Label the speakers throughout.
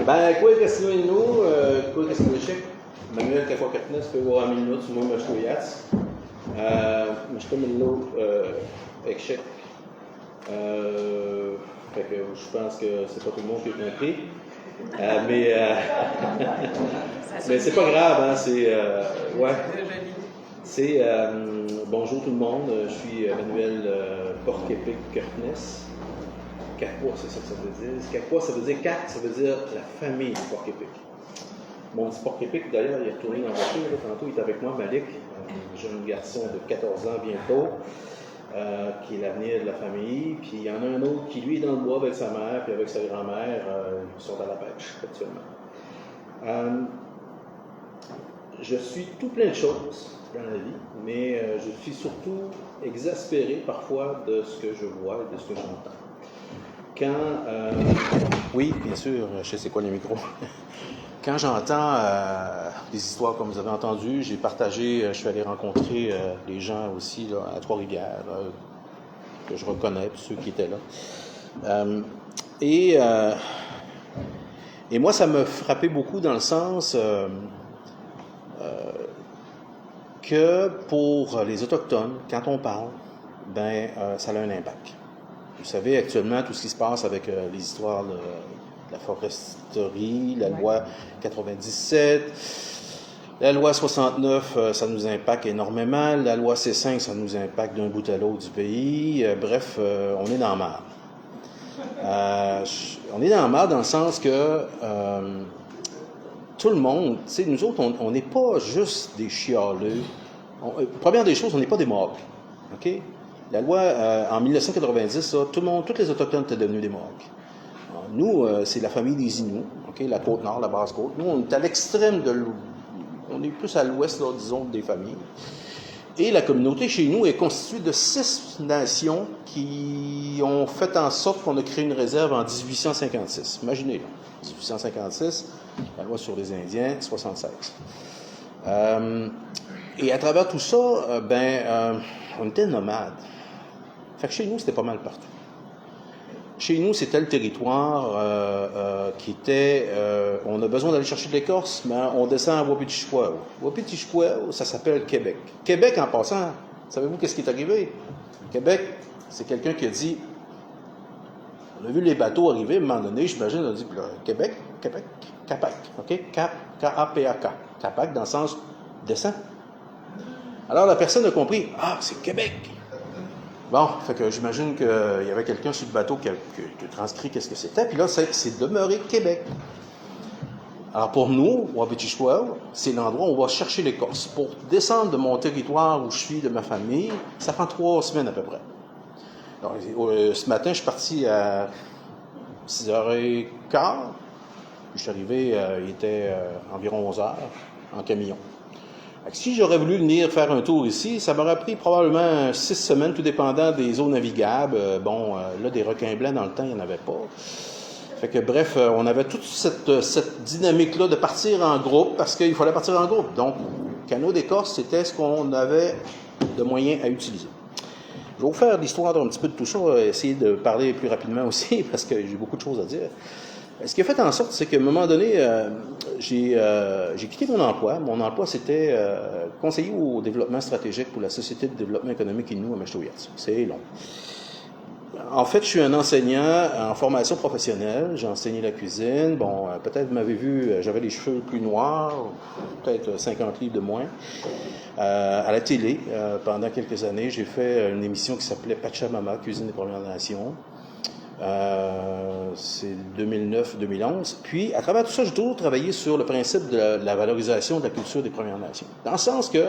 Speaker 1: Ben, quoi question nous, quoi question échec? Manuel Café Cartnes peut voir 1 minute, moi je suis Yats. Je suis minut échec. Fait que je pense que c'est pas tout le monde qui a compris. Mais c'est pas grave, hein, c'est. Ouais. C'est. Bonjour tout le monde, je suis Manuel Porc-Épic Cartnes. Kakwa, c'est ça que ça veut dire. Kakwa, ça veut dire Kak, ça veut dire la famille du Porc-Épic. Mon petit Porc-Épic, d'ailleurs, il est retourné dans la voiture. Là, tantôt, il est avec moi, Malik, un jeune garçon de 14 ans bientôt, qui est l'avenir de la famille. Puis il y en a un autre qui, lui, est dans le bois avec sa mère, puis avec sa grand-mère. Ils sont à la pêche, actuellement. Je suis tout plein de choses dans la vie, mais je suis surtout exaspéré parfois de ce que je vois et de ce que j'entends. Oui, bien sûr, je sais c'est quoi les micros. Quand j'entends des histoires comme vous avez entendu, j'ai partagé, je suis allé rencontrer les gens aussi là, à Trois-Rivières, que je reconnais, ceux qui étaient là. Et moi, ça me frappait beaucoup dans le sens que pour les Autochtones, quand on parle, ça a un impact. Vous savez actuellement tout ce qui se passe avec les histoires de la foresterie, la loi 97, la loi 69, ça nous impacte énormément, la loi C5, ça nous impacte d'un bout à l'autre du pays. Bref, on est dans la merde. On est dans la merde dans le sens que tout le monde, tu sais, nous autres, on n'est pas juste des chialeux. Première des choses, on n'est pas des Mohawks. OK? La loi, en 1990, ça, tout le monde, tous les Autochtones étaient devenus des Mohawks. Nous, c'est la famille des Inuits, okay? La Côte-Nord, la Basse-Côte. Nous, on est à l'extrême on est plus à l'ouest, là, disons, des familles. Et la communauté chez nous est constituée de 6 nations qui ont fait en sorte qu'on a créé une réserve en 1856. Imaginez, là, 1856, la loi sur les Indiens, 76. Et à travers tout ça, on était nomades. Fait que chez nous, c'était pas mal partout. Chez nous, c'était le territoire qui était... on a besoin d'aller chercher de l'écorce, mais on descend à Wapitichouao. Wapitichouao, ça s'appelle Québec. Québec, en passant, savez-vous qu'est-ce qui est arrivé? Québec, c'est quelqu'un qui a dit... On a vu les bateaux arriver, à un moment donné, j'imagine, on a dit, Québec, Capac, OK? K-A-P-A-K. Capac, dans le sens descend. Alors, la personne a compris, c'est Québec. Bon, fait que j'imagine qu'il y avait quelqu'un sur le bateau qui a transcrit qu'est-ce que c'était, puis là, c'est demeuré Québec. Alors pour nous, Wapitichouao, c'est l'endroit où on va chercher l'écorce. Pour descendre de mon territoire où je suis, de ma famille, ça prend 3 semaines à peu près. Alors, ce matin, je suis parti à 6h15, puis je suis arrivé, il était environ 11h, en camion. Si j'aurais voulu venir faire un tour ici, ça m'aurait pris probablement 6 semaines, tout dépendant des eaux navigables. Là, des requins blancs, dans le temps, il n'y en avait pas. Fait que bref, on avait toute cette dynamique-là de partir en groupe, parce qu'il fallait partir en groupe. Donc, canot d'écorce, c'était ce qu'on avait de moyens à utiliser. Je vais vous faire l'histoire un petit peu de tout ça, essayer de parler plus rapidement aussi, parce que j'ai beaucoup de choses à dire. Ce qui a fait en sorte, c'est qu'à un moment donné, j'ai quitté mon emploi. Mon emploi, c'était conseiller au développement stratégique pour la Société de développement économique Innu à Meshtouyatsi. C'est long. En fait, je suis un enseignant en formation professionnelle. J'ai enseigné la cuisine. Bon, peut-être vous m'avez vu, j'avais les cheveux plus noirs, peut-être 50 livres de moins. À la télé, pendant quelques années, j'ai fait une émission qui s'appelait Pachamama, Cuisine des Premières Nations. C'est 2009-2011. Puis, à travers tout ça, j'ai toujours travaillé sur le principe de la valorisation de la culture des Premières Nations. Dans le sens que,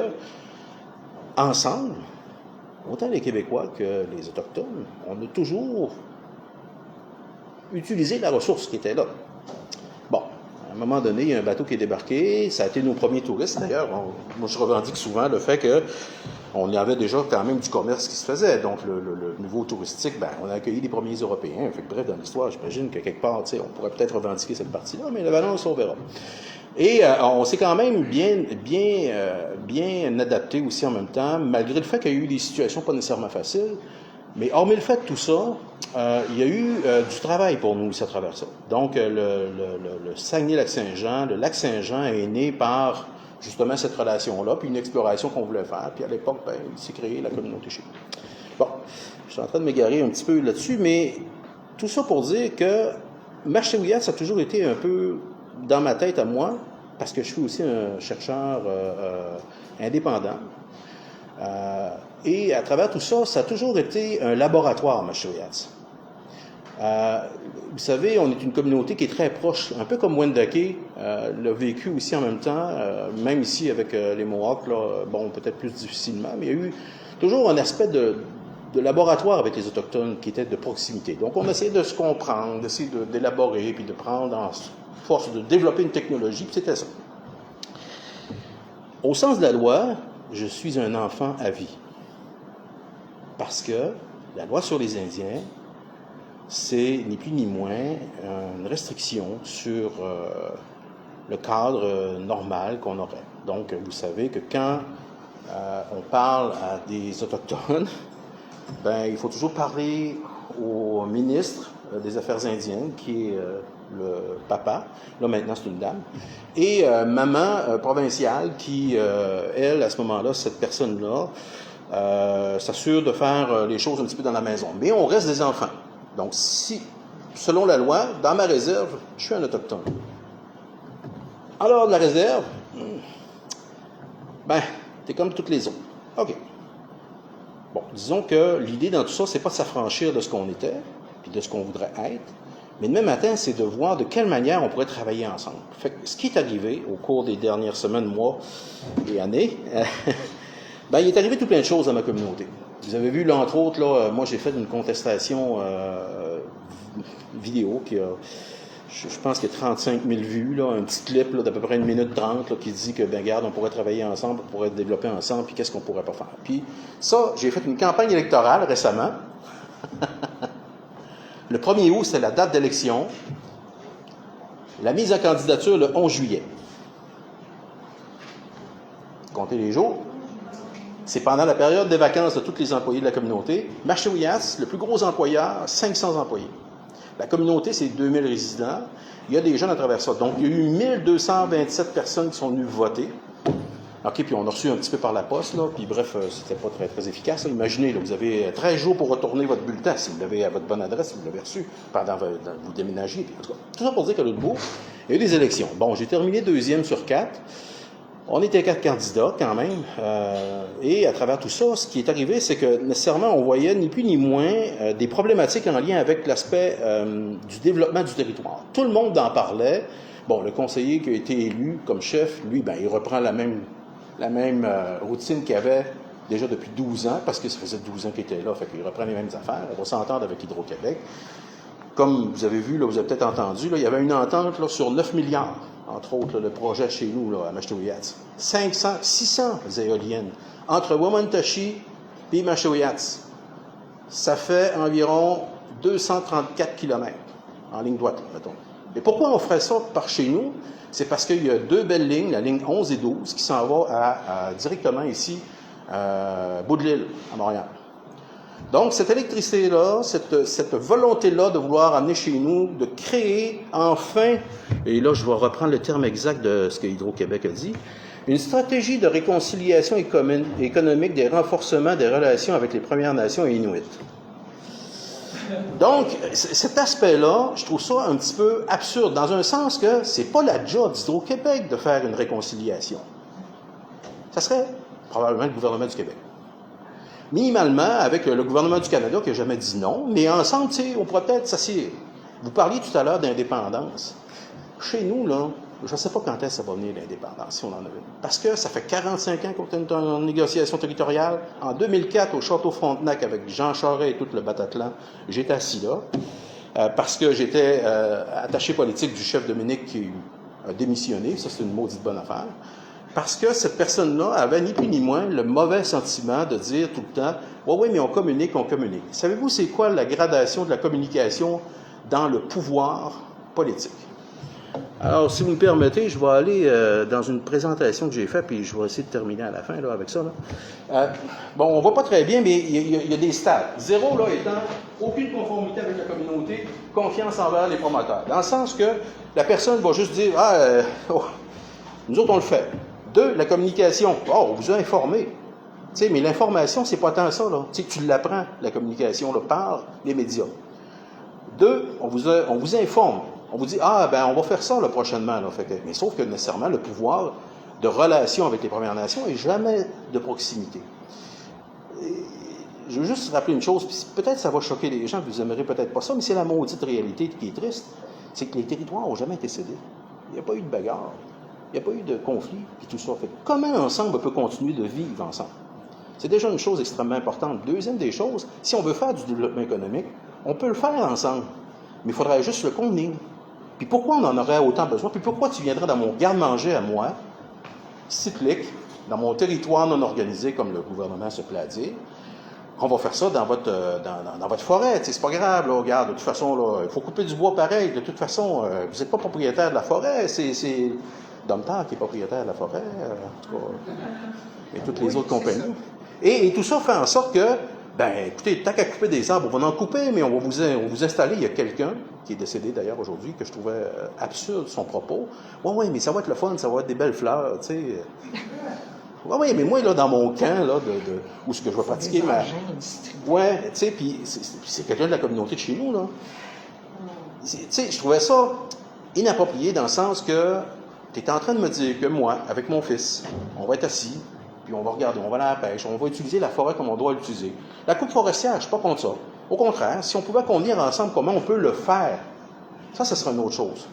Speaker 1: ensemble, autant les Québécois que les Autochtones, on a toujours utilisé la ressource qui était là. Bon, à un moment donné, il y a un bateau qui est débarqué. Ça a été nos premiers touristes, d'ailleurs. Moi, je revendique souvent le fait que on avait déjà quand même du commerce qui se faisait. Donc, le niveau touristique, on a accueilli les premiers Européens. Fait que, bref, dans l'histoire, j'imagine que quelque part, on pourrait peut-être revendiquer cette partie-là, mais la balance, on verra. Et on s'est quand même bien adapté aussi en même temps, malgré le fait qu'il y a eu des situations pas nécessairement faciles. Mais hormis le fait de tout ça, il y a eu du travail pour nous aussi à travers ça. Donc, le Saguenay-Lac-Saint-Jean, le Lac-Saint-Jean est né par justement cette relation-là, puis une exploration qu'on voulait faire. Puis à l'époque, ben, il s'est créé la communauté chez nous. Bon, je suis en train de m'égarer un petit peu là-dessus, mais tout ça pour dire que Mashawiyat, ça a toujours été un peu dans ma tête à moi, parce que je suis aussi un chercheur indépendant. Et à travers tout ça, ça a toujours été un laboratoire, Mashawiyat. Vous savez, on est une communauté qui est très proche, un peu comme Wendake l'a vécu aussi en même temps, même ici avec les Mohawks, là, bon, peut-être plus difficilement, mais il y a eu toujours un aspect de laboratoire avec les Autochtones qui était de proximité. Donc, on essayait de se comprendre, d'essayer d'élaborer, puis de prendre en force, de développer une technologie, puis c'était ça. Au sens de la loi, je suis un enfant à vie. Parce que la loi sur les Indiens, c'est ni plus ni moins une restriction sur le cadre normal qu'on aurait. Donc, vous savez que quand on parle à des Autochtones, ben, il faut toujours parler au ministre des Affaires indiennes, qui est le papa, là maintenant c'est une dame, et maman provinciale qui, elle, à ce moment-là, cette personne-là, s'assure de faire les choses un petit peu dans la maison. Mais on reste des enfants. Donc, si, selon la loi, dans ma réserve, je suis un Autochtone. Alors, de la réserve, ben, t'es comme toutes les autres. OK. Bon, disons que l'idée dans tout ça, c'est pas de s'affranchir de ce qu'on était, puis de ce qu'on voudrait être, mais demain matin, c'est de voir de quelle manière on pourrait travailler ensemble. Fait que ce qui est arrivé au cours des dernières semaines, mois et années, ben, il est arrivé tout plein de choses dans ma communauté. Vous avez vu, là, entre autres, là, moi, j'ai fait une contestation vidéo qui a, je pense qu'il y a 35 000 vues, là, un petit clip là, d'à peu près 1 minute 30 là, qui dit que, ben, regarde, on pourrait travailler ensemble, on pourrait développer ensemble, puis qu'est-ce qu'on pourrait pas faire. Puis ça, j'ai fait une campagne électorale récemment. Le 1er août, c'est la date d'élection. La mise en candidature le 11 juillet. Comptez les jours. C'est pendant la période des vacances de tous les employés de la communauté. Mashawiyat, le plus gros employeur, 500 employés. La communauté, c'est 2000 résidents. Il y a des jeunes à travers ça. Donc, il y a eu 1227 personnes qui sont venues voter. OK, puis on a reçu un petit peu par la poste, là, puis bref, c'était pas très, très efficace. Là. Imaginez, là, vous avez 13 jours pour retourner votre bulletin, si vous l'avez à votre bonne adresse, si vous l'avez reçu, pendant vous déménagez. Puis, en tout cas, tout ça pour dire qu'à l'autre bout, il y a eu des élections. Bon, j'ai terminé 2e sur 4. On était 4 candidats quand même, et à travers tout ça, ce qui est arrivé, c'est que nécessairement, on voyait ni plus ni moins des problématiques en lien avec l'aspect du développement du territoire. Tout le monde en parlait. Bon, le conseiller qui a été élu comme chef, lui, ben, il reprend la même routine qu'il avait déjà depuis 12 ans, parce que ça faisait 12 ans qu'il était là, fait qu'il reprend les mêmes affaires. On va s'entendre avec Hydro-Québec. Comme vous avez vu, là, vous avez peut-être entendu, là, il y avait une entente là, sur 9 milliards, entre autres, là, le projet chez nous, là, à Mashawiyat. 600 éoliennes entre Wamantashi et Mashawiyat. Ça fait environ 234 km en ligne droite, mettons. Et pourquoi on ferait ça par chez nous? C'est parce qu'il y a 2 belles lignes, la ligne 11 et 12, qui s'en va directement ici, bout de l'île, à Montréal. Donc, cette électricité-là, cette volonté-là de vouloir amener chez nous, de créer enfin, et là, je vais reprendre le terme exact de ce que Hydro-Québec a dit, une stratégie de réconciliation économique des renforcements des relations avec les Premières Nations et Inuits. Donc, cet aspect-là, je trouve ça un petit peu absurde, dans un sens que c'est pas la job d'Hydro-Québec de faire une réconciliation. Ça serait probablement le gouvernement du Québec. Minimalement, avec le gouvernement du Canada qui n'a jamais dit non, mais ensemble, tu sais, on pourrait peut-être s'asseoir. Vous parliez tout à l'heure d'indépendance. Chez nous, là, je ne sais pas quand est-ce que ça va venir l'indépendance, si on en a une. Parce que ça fait 45 ans qu'on est en négociation territoriale. En 2004, au Château Frontenac, avec Jean Charest et tout le Bataclan, j'étais assis là, parce que j'étais attaché politique du chef Dominique qui a démissionné. Ça, c'est une maudite bonne affaire. Parce que cette personne-là avait ni plus ni moins le mauvais sentiment de dire tout le temps « Oui, mais on communique, on communique ». Savez-vous c'est quoi la gradation de la communication dans le pouvoir politique? Alors, si vous me permettez, je vais aller dans une présentation que j'ai faite, puis je vais essayer de terminer à la fin là, avec ça. Là. Bon, on ne voit pas très bien, mais il y a des stades. 0 là, étant aucune conformité avec la communauté, confiance envers les promoteurs. Dans le sens que la personne va juste dire nous autres, on le fait. 2, la communication. On vous a informé. T'sais, mais l'information, c'est pas tant ça. Là. Tu l'apprends, la communication, là, par les médias. 2, on vous informe. On vous dit, on va faire ça là, prochainement. Là. Mais sauf que nécessairement, le pouvoir de relation avec les Premières Nations n'est jamais de proximité. Et je veux juste rappeler une chose, puis peut-être ça va choquer les gens, vous n'aimerez peut-être pas ça, mais c'est la maudite réalité qui est triste, c'est que les territoires n'ont jamais été cédés. Il n'y a pas eu de bagarre, il n'y a pas eu de conflit, puis tout ça. Comment ensemble on peut continuer de vivre ensemble? C'est déjà une chose extrêmement importante. Deuxième des choses, si on veut faire du développement économique, on peut le faire ensemble, mais il faudrait juste le convenir. Puis pourquoi on en aurait autant besoin? Puis pourquoi tu viendrais dans mon garde-manger à moi, cyclique, dans mon territoire non organisé, comme le gouvernement se plaît à dire, on va faire ça dans votre forêt. C'est pas grave, là, regarde, de toute façon, là, il faut couper du bois pareil. De toute façon, vous n'êtes pas propriétaire de la forêt, c'est Domtar qui est propriétaire de la forêt, en tout cas, et toutes les autres compagnies. Et tout ça fait en sorte que, écoutez, tant qu'à couper des arbres, on va en couper, mais on va vous installer. Il y a quelqu'un qui est décédé d'ailleurs aujourd'hui, que je trouvais absurde son propos. Oui, mais ça va être le fun, ça va être des belles fleurs, tu sais. Oui, mais moi, là, dans mon camp, là, où ce que je vais pratiquer ma. Ouais, tu sais, puis c'est quelqu'un de la communauté de chez nous, là. Tu sais, je trouvais ça inapproprié dans le sens que tu es en train de me dire que moi, avec mon fils, on va être assis, puis on va regarder, on va aller à la pêche, on va utiliser la forêt comme on doit l'utiliser. La coupe forestière, je ne suis pas contre ça. Au contraire, si on pouvait convenir ensemble comment on peut le faire, ça serait une autre chose.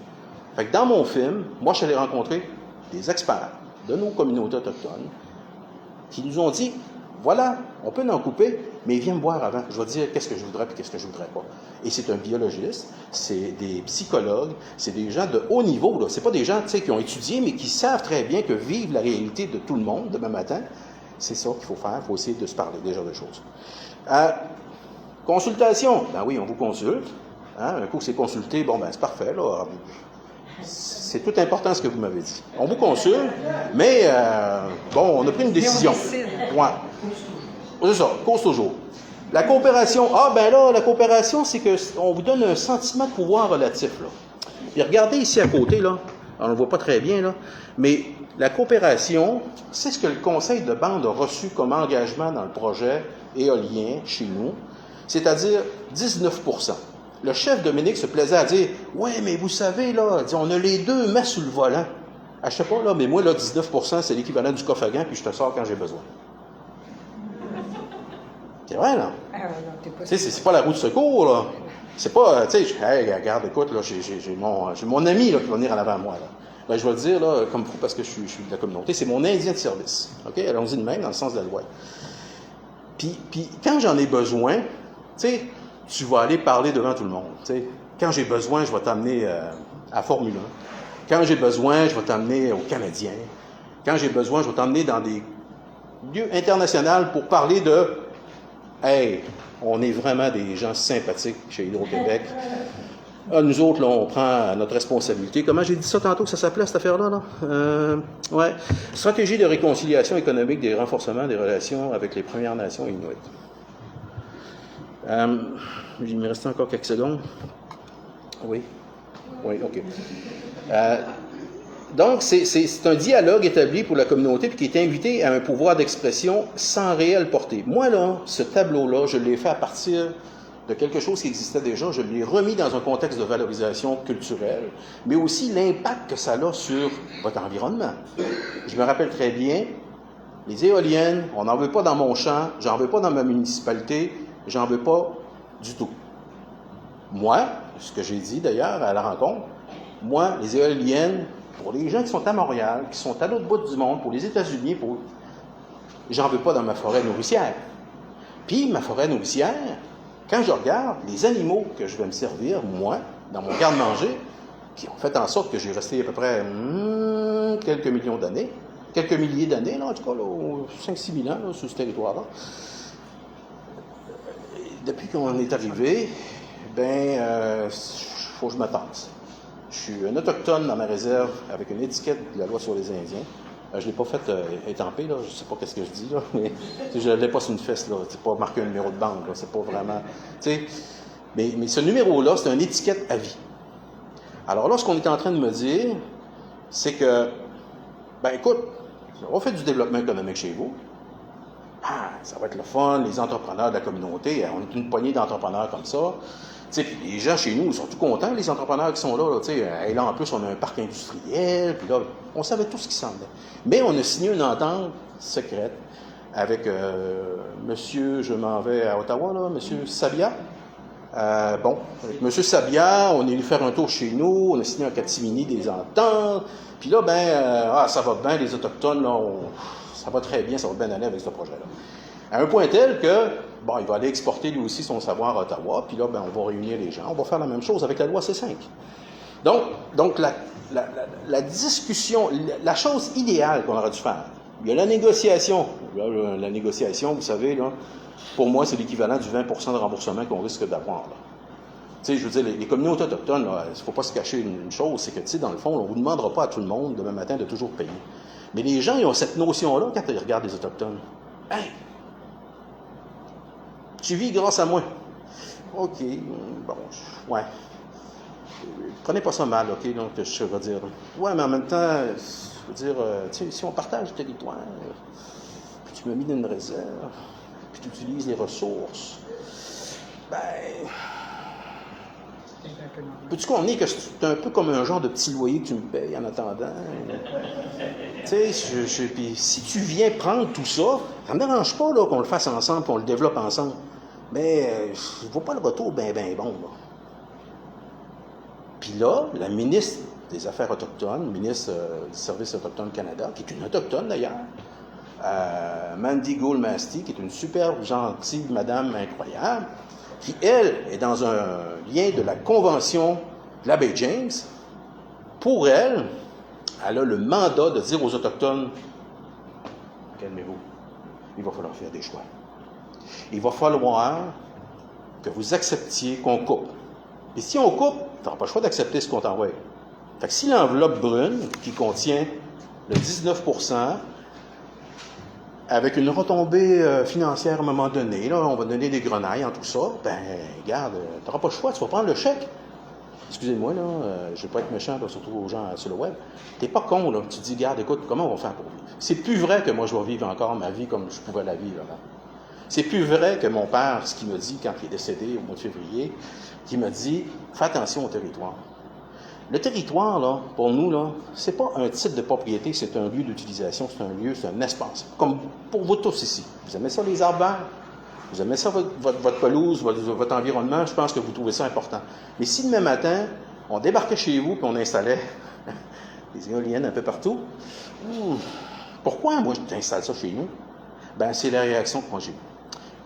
Speaker 1: Fait que dans mon film, moi, je suis allé rencontrer des experts de nos communautés autochtones qui nous ont dit, voilà, on peut en couper, mais viens me voir avant. Je vais te dire qu'est-ce que je voudrais et qu'est-ce que je voudrais pas. Et c'est un biologiste, c'est des psychologues, c'est des gens de haut niveau. Là. C'est pas des gens qui ont étudié, mais qui savent très bien que vivre la réalité de tout le monde demain matin, c'est ça qu'il faut faire. Il faut essayer de se parler déjà de choses. Consultation. Ben oui, on vous consulte. Hein? Un coup que c'est consulté, c'est parfait. Là. C'est tout important ce que vous m'avez dit. On vous consulte, mais on a pris une décision. Ouais. C'est ça, cause toujours. La coopération. La coopération, c'est qu'on vous donne un sentiment de pouvoir relatif. Là. Puis regardez ici à côté, là. On ne le voit pas très bien, là. Mais la coopération, c'est ce que le conseil de bande a reçu comme engagement dans le projet éolien chez nous, c'est-à-dire 19%. Le chef Dominique se plaisait à dire « Ouais, mais vous savez, là, on a les deux mains sur le volant. » Je sais pas, là, mais moi, là, 19%, c'est l'équivalent du coffre à gants, puis je te sors quand j'ai besoin. C'est vrai, là. C'est pas la roue de secours, là. C'est pas, regarde, écoute, là, j'ai mon ami là, qui va venir en avant moi, là. Je vais le dire, là, comme vous, parce que je suis de la communauté, c'est mon Indien de service. OK? Allons-y de même, dans le sens de la loi. Puis quand j'en ai besoin, tu vas aller parler devant tout le monde. T'sais. Quand j'ai besoin, je vais t'amener à Formule 1. Quand j'ai besoin, je vais t'amener aux Canadiens. Quand j'ai besoin, je vais t'emmener dans des lieux internationaux pour parler de « Hey, on est vraiment des gens sympathiques chez Hydro-Québec. Nous autres, là, on prend notre responsabilité. » Comment j'ai dit ça tantôt que ça s'appelait, cette affaire-là? Là? Ouais. Stratégie de réconciliation économique des renforcements des relations avec les Premières Nations inuites. Il me reste encore quelques secondes. Oui, OK. Donc, c'est un dialogue établi pour la communauté puis qui est invité à un pouvoir d'expression sans réelle portée. Moi, là, ce tableau-là, je l'ai fait à partir de quelque chose qui existait déjà. Je l'ai remis dans un contexte de valorisation culturelle, mais aussi l'impact que ça a sur votre environnement. Je me rappelle très bien, les éoliennes, on n'en veut pas dans mon champ, j'en veux pas dans ma municipalité, j'en veux pas du tout. Moi, ce que j'ai dit d'ailleurs à la rencontre, moi, les éoliennes, pour les gens qui sont à Montréal, qui sont à l'autre bout du monde, pour les États-Unis, j'en veux pas dans ma forêt nourricière. Puis, ma forêt nourricière, quand je regarde les animaux que je vais me servir, moi, dans mon garde-manger, qui ont fait en sorte que j'ai resté à peu près quelques millions d'années, quelques milliers d'années, là, en tout cas, 5-6 000 ans, là, sur ce territoire-là. Depuis qu'on est arrivé, faut que je me tasse. Je suis un autochtone dans ma réserve avec une étiquette de la loi sur les Indiens. Je ne l'ai pas fait étamper, là. Je ne sais pas qu'est-ce que je dis, là, mais je ne l'ai pas sur une fesse, là. C'est pas marqué un numéro de banque, là. C'est pas vraiment... Mais ce numéro-là, c'est une étiquette à vie. Alors là, ce qu'on est en train de me dire, c'est que, écoute, on fait du développement économique chez vous. Ça va être le fun, les entrepreneurs de la communauté, on est une poignée d'entrepreneurs comme ça. Puis les gens chez nous, ils sont tout contents, les entrepreneurs qui sont là. Et là, en plus, on a un parc industriel, puis là, on savait tout ce qui s'en allait. Mais on a signé une entente secrète avec monsieur, je m'en vais à Ottawa, là, monsieur Sabia. Avec monsieur Sabia, on est venu faire un tour chez nous, on a signé en catimini des ententes, puis là, ça va bien, les Autochtones, là, ça va très bien, ça va bien aller avec ce projet-là. À un point tel que, il va aller exporter lui aussi son savoir à Ottawa, puis là, on va réunir les gens. On va faire la même chose avec la loi C5. Donc la discussion, la chose idéale qu'on aurait dû faire, il y a la négociation. Là, la négociation, vous savez, là, pour moi, c'est l'équivalent du 20% de remboursement qu'on risque d'avoir. Je veux dire, les communautés autochtones, il ne faut pas se cacher une chose, c'est que, dans le fond, on ne vous demandera pas à tout le monde, demain matin, de toujours payer. Mais les gens, ils ont cette notion-là quand ils regardent les Autochtones. Hey! Tu vis grâce à moi. OK, ouais. Prenez pas ça mal, OK, donc je vais dire. Ouais, mais en même temps, je veux dire, si on partage le territoire, puis tu m'as mis dans une réserve, puis tu utilises les ressources, peux-tu convenir que c'est un peu comme un genre de petit loyer que tu me payes en attendant? Puis si tu viens prendre tout ça, ça ne me dérange pas là, qu'on le fasse ensemble, qu'on le développe ensemble. Mais je ne vois pas le retour bon. Là. Puis là, la ministre des Affaires autochtones, ministre du Service autochtone Canada, qui est une autochtone d'ailleurs, Mandy Gould-Masty, qui est une super gentille madame incroyable, qui, elle, est dans un lien de la Convention de la baie James. Pour elle, elle a le mandat de dire aux Autochtones, calmez-vous, il va falloir faire des choix. Il va falloir que vous acceptiez qu'on coupe. Et si on coupe, tu n'auras pas le choix d'accepter ce qu'on t'envoie. Fait que si l'enveloppe brune, qui contient le 19%, avec une retombée financière à un moment donné, là, on va donner des grenailles en tout ça, regarde, tu n'auras pas le choix, tu vas prendre le chèque. Excusez-moi, là, je ne vais pas être méchant, là, surtout aux gens sur le web. Tu n'es pas con, là. Tu te dis, regarde, écoute, comment on va faire pour vivre? C'est plus vrai que moi, je vais vivre encore ma vie comme je pouvais la vivre avant. C'est plus vrai que mon père, ce qu'il me dit quand il est décédé au mois de février, qui me dit, fais attention au territoire. Le territoire, là, pour nous, là, c'est pas un titre de propriété, c'est un lieu d'utilisation, c'est un lieu, c'est un espace. Comme pour vous tous ici. Vous aimez ça, les arbres verts? Vous aimez ça, votre pelouse, votre environnement? Je pense que vous trouvez ça important. Mais si demain matin, on débarquait chez vous et on installait des éoliennes un peu partout, pourquoi moi je t'installe ça chez nous? C'est la réaction que moi j'ai eue.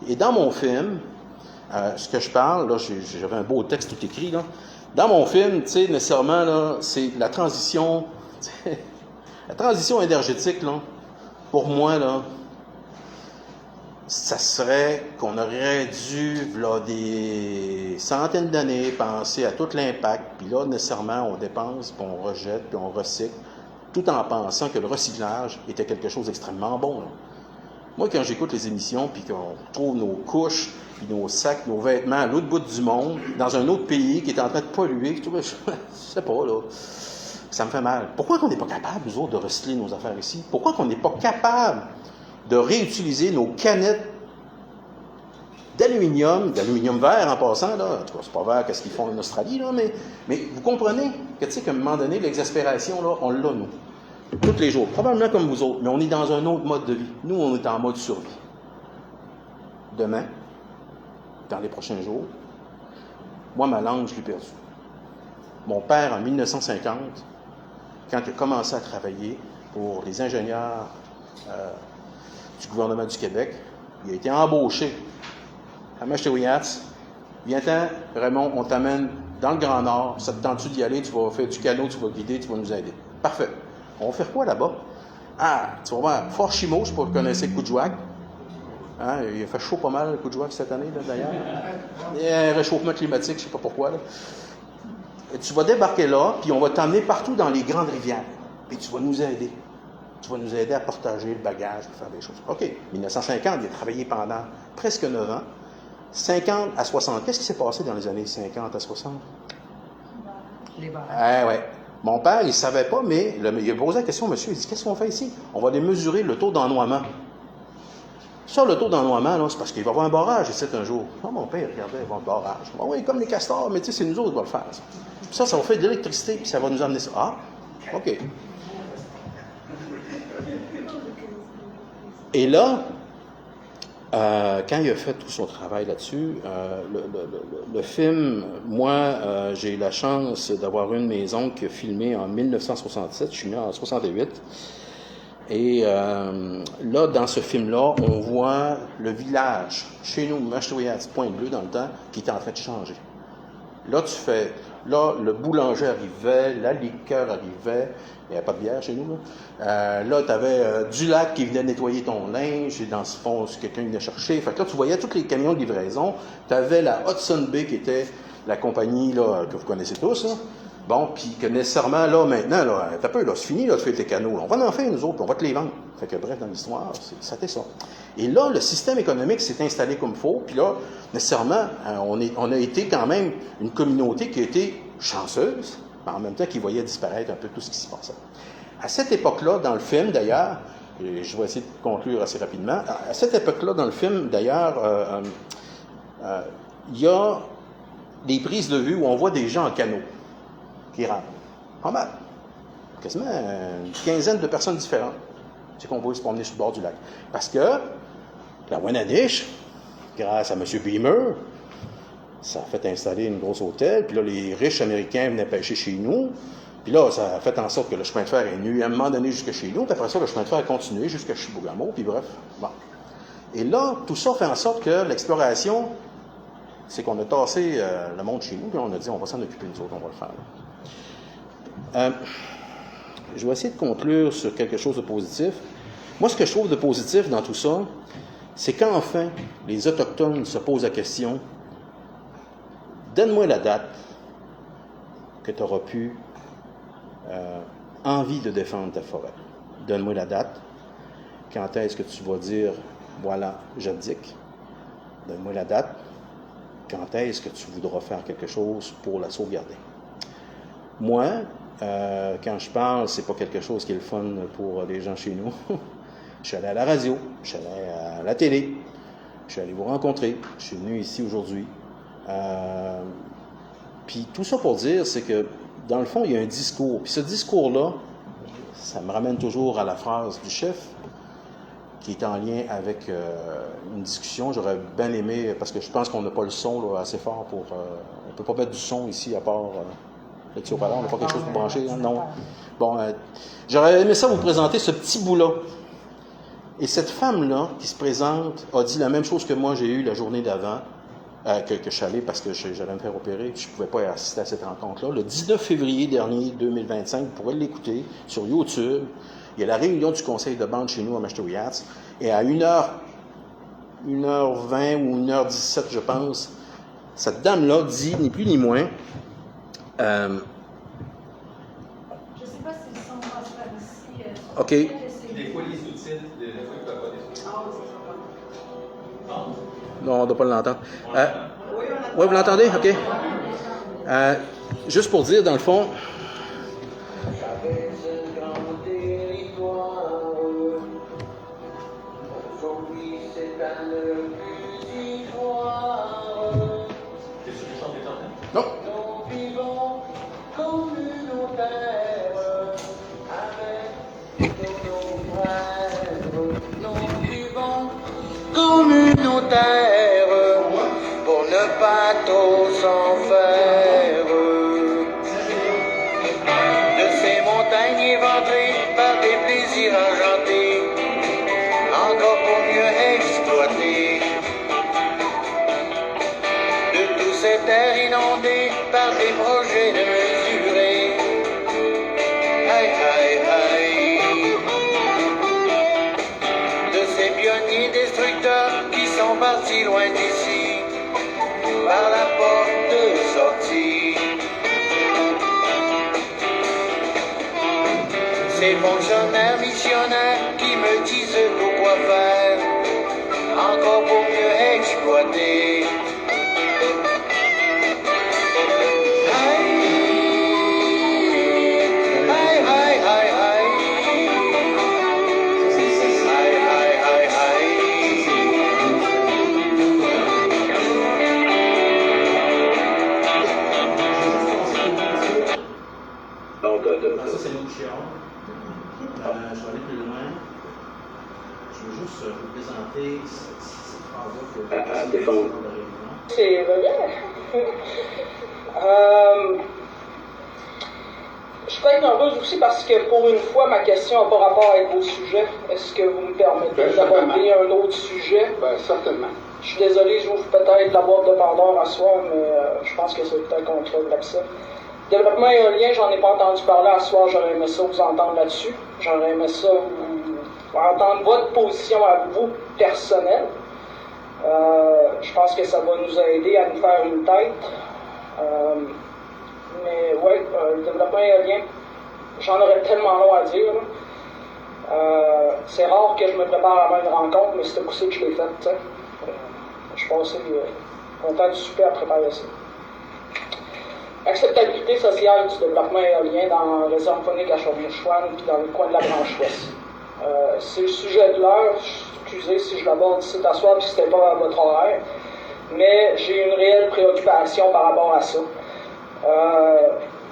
Speaker 1: Et dans mon film, ce que je parle, là, j'avais un beau texte tout écrit, là. Dans mon film, tu sais, nécessairement, là, c'est la transition énergétique, là, pour moi, là, ça serait qu'on aurait dû, là, des centaines d'années, penser à tout l'impact, puis là, nécessairement, on dépense, puis on rejette, puis on recycle, tout en pensant que le recyclage était quelque chose d'extrêmement bon, là. Moi, quand j'écoute les émissions, puis qu'on trouve nos couches, puis nos sacs, nos vêtements à l'autre bout du monde, dans un autre pays qui est en train de polluer, je sais pas, là, ça me fait mal. Pourquoi on n'est pas capable, nous autres, de recycler nos affaires ici? Pourquoi qu'on n'est pas capable de réutiliser nos canettes d'aluminium vert en passant, là, en tout cas, c'est pas vert qu'est-ce qu'ils font en Australie, là, mais vous comprenez que, tu sais, qu'à un moment donné, l'exaspération, là, on l'a, nous. Tous les jours, probablement comme vous autres, mais on est dans un autre mode de vie. Nous, on est en mode survie. Demain, dans les prochains jours, moi, ma langue, je l'ai perdue. Mon père, en 1950, quand il a commencé à travailler pour les ingénieurs du gouvernement du Québec, il a été embauché à Machtéouiats. Viens-t'en, Raymond, on t'amène dans le Grand Nord. Ça te tente-tu d'y aller? Tu vas faire du canot, tu vas guider, tu vas nous aider. Parfait. On va faire quoi là-bas? Tu vas voir, Fort Chimo, je ne sais pas si vous connaissez Coudjouac. Il a fait chaud pas mal, Coudjouac, cette année, là, d'ailleurs. Il y a un réchauffement climatique, je ne sais pas pourquoi. Là. Et tu vas débarquer là, puis on va t'emmener partout dans les grandes rivières. Puis tu vas nous aider. Tu vas nous aider à partager le bagage, à faire des choses. OK. 1950, il a travaillé pendant presque 9 ans. 50 à 60. Qu'est-ce qui s'est passé dans les années 50 à 60?
Speaker 2: Les barrages.
Speaker 1: Ouais. Mon père, il ne savait pas, mais il a posé la question, monsieur, il dit, qu'est-ce qu'on fait ici? On va aller mesurer le taux d'ennoiement. Ça, le taux d'ennoiement, là, c'est parce qu'il va y avoir un barrage ici un jour. Non, mon père, regardez, il va y avoir un barrage. Ah oui, comme les castors, mais tu sais, c'est nous autres qui va le faire. Ça va faire de l'électricité, puis ça va nous amener ça. Ah, OK. Et là, quand il a fait tout son travail là-dessus, le film, moi, j'ai eu la chance d'avoir une de mes oncles qui a filmé en 1967, je suis né en 68. Et là, dans ce film-là, on voit le village, chez nous, Machtouyats, Pointe-Bleue dans le temps, qui est en train de changer. Là, le boulanger arrivait, la liqueur arrivait, il n'y avait pas de bière chez nous, là. Là, tu avais du lac qui venait nettoyer ton linge, et dans ce fond, quelqu'un venait chercher. Fait que là, tu voyais tous les camions de livraison. Tu avais la Hudson Bay, qui était la compagnie là, que vous connaissez tous, là. Bon, puis que nécessairement, là, maintenant, là, t'as peu, là, c'est fini, là, de faire tes canaux. Là. On va en faire, nous autres, puis on va te les vendre. Fait que, bref, dans l'histoire, c'était ça. Et là, le système économique s'est installé comme il faut, puis là, nécessairement, on a été quand même une communauté qui a été chanceuse, mais en même temps qui voyait disparaître un peu tout ce qui se passait. À cette époque-là, dans le film, d'ailleurs, et je vais essayer de conclure assez rapidement, à cette époque-là, dans le film, d'ailleurs, il y a des prises de vue où on voit des gens en canot qui rentrent. Pas mal. Quasiment une quinzaine de personnes différentes. C'est qu'on va se promener sur le bord du lac. Parce que la Wenatchee, grâce à M. Beamer, ça a fait installer une grosse hôtel. Puis là, les riches américains venaient pêcher chez nous. Puis là, ça a fait en sorte que le chemin de fer est venu à un moment donné jusqu'à chez nous. Puis après ça, le chemin de fer a continué jusqu'à Chibougamau. Puis bref, bon. Et là, tout ça fait en sorte que l'exploration, c'est qu'on a tassé le monde chez nous. Puis on a dit, on va s'en occuper nous autres, on va le faire. Je vais essayer de conclure sur quelque chose de positif. Moi, ce que je trouve de positif dans tout ça, c'est qu'enfin, les Autochtones se posent la question, donne-moi la date que tu auras pu envie de défendre ta forêt. Donne-moi la date. Quand est-ce que tu vas dire, voilà, j'abdique. Donne-moi la date. Quand est-ce que tu voudras faire quelque chose pour la sauvegarder. Moi, quand je parle, c'est pas quelque chose qui est le fun pour les gens chez nous. Je suis allé à la radio, je suis allé à la télé, je suis allé vous rencontrer, je suis venu ici aujourd'hui. Puis tout ça pour dire, c'est que dans le fond, il y a un discours. Puis ce discours-là, ça me ramène toujours à la phrase du chef, qui est en lien avec une discussion. J'aurais bien aimé, parce que je pense qu'on n'a pas le son là, assez fort pour... on ne peut pas mettre du son ici à part... le petit haut-parleur, on n'a pas quelque chose pour brancher, hein? Non. Bon, j'aurais aimé ça vous présenter ce petit bout-là. Et cette femme-là, qui se présente, a dit la même chose que moi j'ai eu la journée d'avant, que je suis allé parce que j'allais me faire opérer, puis je ne pouvais pas assister à cette rencontre-là. Le 19 février dernier, 2025, vous pourrez l'écouter sur YouTube. Il y a la réunion du conseil de bande chez nous à Machtouyats. Et à 1h20 ou 1h17, je pense, cette dame-là dit, ni plus ni moins,
Speaker 2: Je ne sais pas si le son passe par ici.
Speaker 1: OK.
Speaker 3: Des fois, les sous-titres, des fois, ils ne peuvent pas des sous-titres.
Speaker 1: Non, on ne doit pas l'entendre. Oui, vous l'entendez? OK. Juste pour dire, dans le fond... Non.
Speaker 4: Communautaire pour ne pas tous en faire. De ces montagnes éventrées par des plaisirs argentés, encore pour mieux exploiter. De tous ces terres inondées par des projets démesurés. Aïe, aïe, aïe. De ces pionniers destructeurs qui sont partis loin d'ici, par la porte de sortie. ces fonctionnaires missionnaires qui me disent tout quoi faire, encore pour mieux exploiter.
Speaker 1: Ça, c'est l'autre chiard. Je vais aller plus loin. Je veux juste vous présenter cette phrase-là que
Speaker 5: défendre.
Speaker 6: C'est bien. Je suis peut-être nerveuse aussi parce que pour une fois, ma question n'a pas rapport avec vos sujets. Est-ce que vous me permettez d'aborder un autre sujet?
Speaker 5: Ben, certainement.
Speaker 6: Je suis désolé, j'ouvre peut-être la boîte de Pandore à soir, mais je pense que c'est peut-être qu'on crève ça. Développement éolien, j'en ai pas entendu parler à soir, j'aurais aimé ça vous entendre là-dessus. J'aurais aimé ça vous entendre votre position à vous personnelle. Je pense que ça va nous aider à nous faire une tête. Mais ouais, le développement éolien, j'en aurais tellement long à dire. C'est rare que je me prépare avant une rencontre, mais c'était poussé que je l'ai fait. Je suis passé longtemps du super à préparer ça. Acceptabilité sociale du développement éolien dans la réserve phonique à Chaudière-Chouane puis dans le coin de la branche ouest. C'est le sujet de l'heure. Excusez si je l'aborde ici d'asseoir puis c'était pas à votre horaire. Mais j'ai une réelle préoccupation par rapport à ça.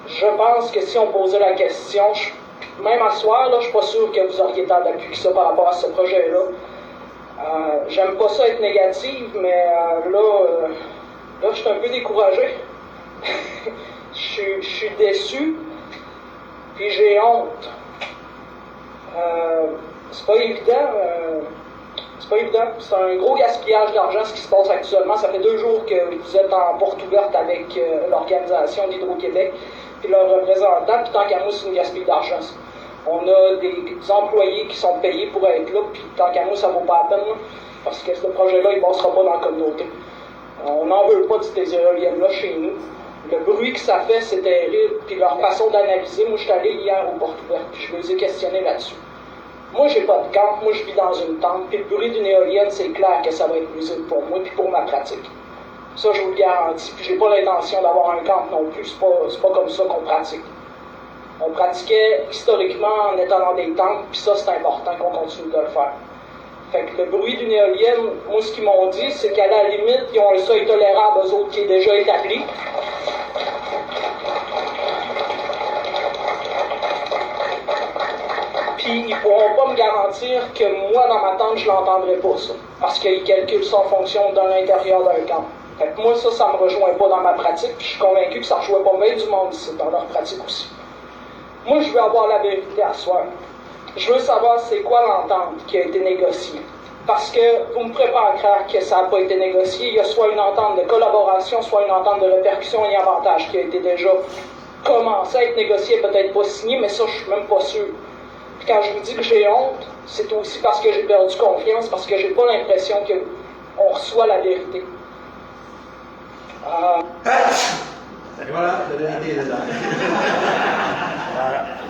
Speaker 6: Je pense que si on posait la question, même à soir, là, je suis pas sûr que vous auriez tant d'appui que ça par rapport à ce projet-là. J'aime pas ça être négative, mais là, je suis un peu découragé. Je suis déçu, puis j'ai honte. C'est pas évident. C'est un gros gaspillage d'argent ce qui se passe actuellement. Ça fait 2 jours que vous êtes en porte ouverte avec l'organisation d'Hydro-Québec puis leurs représentants, puis tant qu'à moi, c'est une gaspille d'argent. On a des employés qui sont payés pour être là, puis tant qu'à moi, ça vaut pas la peine, là, parce que ce projet-là, il ne passera pas dans la communauté. On n'en veut pas de ces éoliennes-là chez nous. Le bruit que ça fait, c'est terrible. Puis leur façon d'analyser, moi, je suis allé hier aux portes ouvertes, puis je les ai questionnés là-dessus. Moi, j'ai pas de camp, moi, je vis dans une tente, puis le bruit d'une éolienne, c'est clair que ça va être nuisible pour moi, puis pour ma pratique. Ça, je vous le garantis. Puis j'ai pas l'intention d'avoir un camp non plus, c'est pas comme ça qu'on pratique. On pratiquait historiquement en étant dans des tentes, puis ça, c'est important qu'on continue de le faire. Fait que le bruit d'une éolienne, moi, ce qu'ils m'ont dit, c'est qu'à la limite, ils ont un seuil tolérable, eux autres, qui est déjà établi. Puis ils pourront pas me garantir que moi, dans ma tente, je l'entendrai pas, ça. Parce qu'ils calculent ça en fonction de l'intérieur d'un camp. Fait que moi, ça me rejoint pas dans ma pratique, puis je suis convaincu que ça rejoint pas bien du monde ici, dans leur pratique aussi. Moi, je veux avoir la vérité à soi. Je veux savoir c'est quoi l'entente qui a été négociée. Parce que vous me ferez pas croire que ça n'a pas été négocié. Il y a soit une entente de collaboration, soit une entente de répercussion et avantage qui a été déjà commencée à être négociée, peut-être pas signée, mais ça, je suis même pas sûr. Puis quand je vous dis que j'ai honte, c'est aussi parce que j'ai perdu confiance, parce que j'ai pas l'impression qu'on reçoit la vérité.
Speaker 1: Et voilà, la vérité est dedans.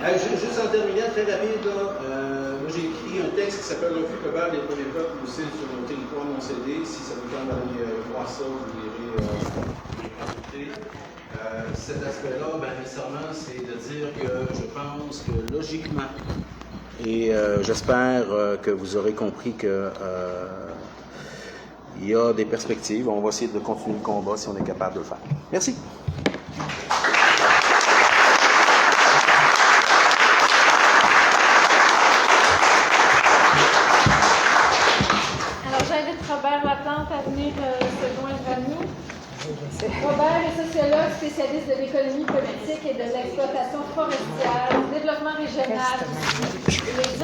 Speaker 1: Juste en terminant, très rapide, moi j'ai écrit un texte qui s'appelle « Refus coupable des premiers peuples aussi sur le territoire non cédé ». Si ça vous tente d'aller voir ça, vous l'irez rajouter. Cet aspect-là, bien nécessairement, c'est de dire que je pense que logiquement, et j'espère que vous aurez compris que il y a des perspectives. On va essayer de continuer le combat si on est capable de le faire. Merci.
Speaker 2: Alors, j'invite Robert Laplante à venir se joindre à nous. Robert est sociologue spécialiste de l'économie politique et de l'exploitation forestière, développement régional.